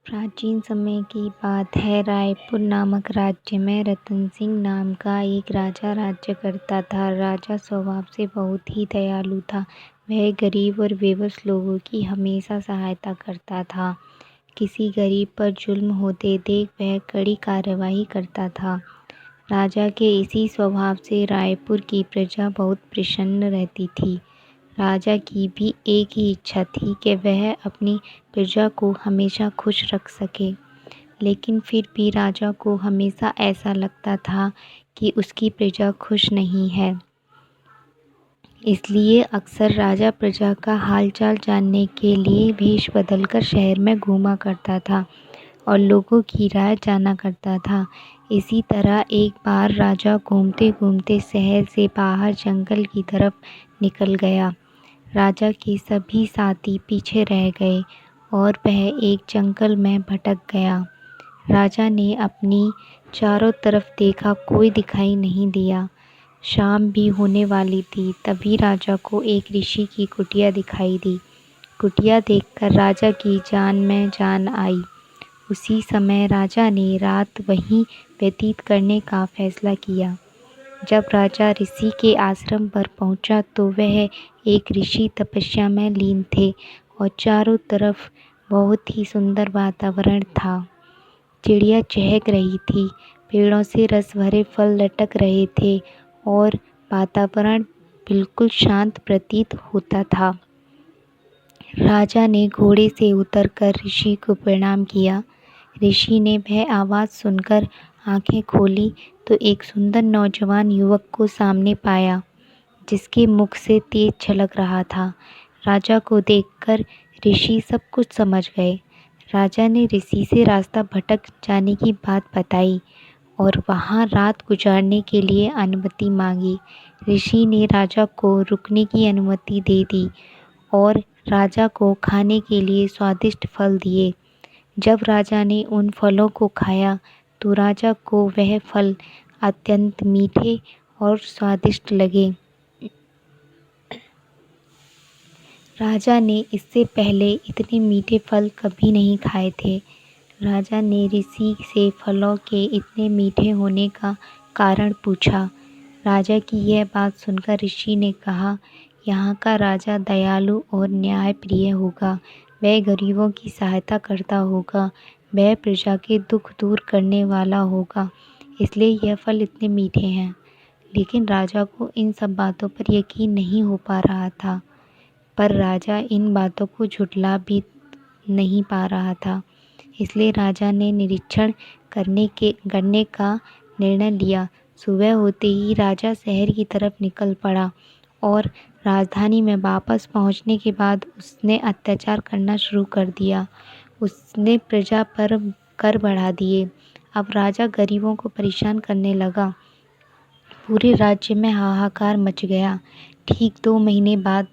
प्राचीन समय की बात है। रायपुर नामक राज्य में रतन सिंह नाम का एक राजा राज्य करता था। राजा स्वभाव से बहुत ही दयालु था। वह गरीब और बेबस लोगों की हमेशा सहायता करता था। किसी गरीब पर जुल्म होते देख वह कड़ी कार्रवाई करता था। राजा के इसी स्वभाव से रायपुर की प्रजा बहुत प्रसन्न रहती थी। राजा की भी एक ही इच्छा थी कि वह अपनी प्रजा को हमेशा खुश रख सके, लेकिन फिर भी राजा को हमेशा ऐसा लगता था कि उसकी प्रजा खुश नहीं है। इसलिए अक्सर राजा प्रजा का हालचाल जानने के लिए वेश बदलकर शहर में घूमा करता था और लोगों की राय जाना करता था। इसी तरह एक बार राजा घूमते घूमते शहर से बाहर जंगल की तरफ निकल गया। राजा के सभी साथी पीछे रह गए और वह एक जंगल में भटक गया। राजा ने अपनी चारों तरफ देखा, कोई दिखाई नहीं दिया। शाम भी होने वाली थी, तभी राजा को एक ऋषि की कुटिया दिखाई दी। कुटिया देखकर राजा की जान में जान आई। उसी समय राजा ने रात वहीं व्यतीत करने का फैसला किया। जब राजा ऋषि के आश्रम पर पहुंचा तो वह एक ऋषि तपस्या में लीन थे और चारों तरफ बहुत ही सुंदर वातावरण था। चिड़िया चहक रही थी, पेड़ों से रस भरे फल लटक रहे थे और वातावरण बिल्कुल शांत प्रतीत होता था। राजा ने घोड़े से उतरकर ऋषि को प्रणाम किया। ऋषि ने वह आवाज़ सुनकर आंखें खोली तो एक सुंदर नौजवान युवक को सामने पाया, जिसके मुख से तेज झलक रहा था। राजा को देखकर ऋषि सब कुछ समझ गए। राजा ने ऋषि से रास्ता भटक जाने की बात बताई और वहाँ रात गुजारने के लिए अनुमति मांगी। ऋषि ने राजा को रुकने की अनुमति दे दी और राजा को खाने के लिए स्वादिष्ट फल दिए। जब राजा ने उन फलों को खाया तो राजा को वह फल अत्यंत मीठे और स्वादिष्ट लगे। राजा ने इससे पहले इतने मीठे फल कभी नहीं खाए थे। राजा ने ऋषि से फलों के इतने मीठे होने का कारण पूछा। राजा की यह बात सुनकर ऋषि ने कहा, यहाँ का राजा दयालु और न्यायप्रिय होगा। वह गरीबों की सहायता करता होगा। वह प्रजा के दुख दूर करने वाला होगा, इसलिए यह फल इतने मीठे हैं। लेकिन राजा को इन सब बातों पर यकीन नहीं हो पा रहा था, पर राजा इन बातों को झुठला भी नहीं पा रहा था। इसलिए राजा ने निरीक्षण करने का निर्णय लिया। सुबह होते ही राजा शहर की तरफ निकल पड़ा और राजधानी में वापस पहुंचने के बाद उसने अत्याचार करना शुरू कर दिया। उसने प्रजा पर कर बढ़ा दिए। अब राजा गरीबों को परेशान करने लगा। पूरे राज्य में हाहाकार मच गया। ठीक 2 महीने बाद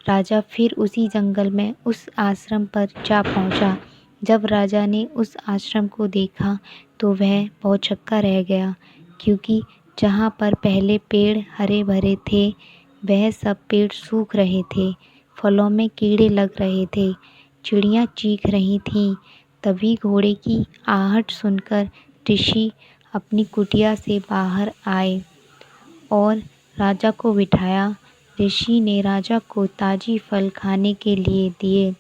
राजा फिर उसी जंगल में उस आश्रम पर जा पहुंचा। जब राजा ने उस आश्रम को देखा तो वह भौंचक्का रह गया, क्योंकि जहाँ पर पहले पेड़ हरे भरे थे वह सब पेड़ सूख रहे थे। फलों में कीड़े लग रहे थे, चिड़ियाँ चीख रही थीं। तभी घोड़े की आहट सुनकर ऋषि अपनी कुटिया से बाहर आए और राजा को बिठाया। ऋषि ने राजा को ताज़ी फल खाने के लिए दिए।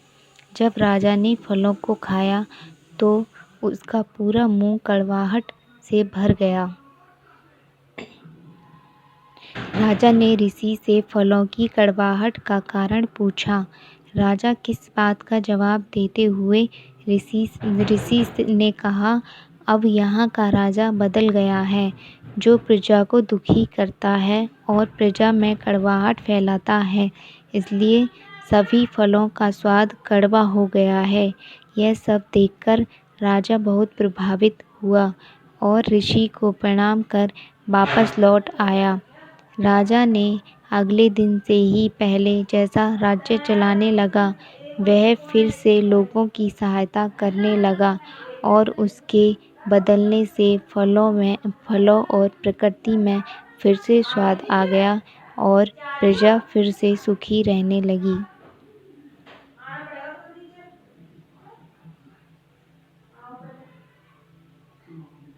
जब राजा ने फलों को खाया तो उसका पूरा मुंह कड़वाहट से भर गया। राजा ने ऋषि से फलों की कड़वाहट का कारण पूछा। राजा किस बात का जवाब देते हुए ऋषि ने कहा, अब यहाँ का राजा बदल गया है, जो प्रजा को दुखी करता है और प्रजा में कड़वाहट फैलाता है। इसलिए सभी फलों का स्वाद कड़वा हो गया है। यह सब देखकर राजा बहुत प्रभावित हुआ और ऋषि को प्रणाम कर वापस लौट आया। राजा ने अगले दिन से ही पहले जैसा राज्य चलाने लगा। वह फिर से लोगों की सहायता करने लगा और उसके बदलने से फलों और प्रकृति में फिर से स्वाद आ गया और प्रजा फिर से सुखी रहने लगी।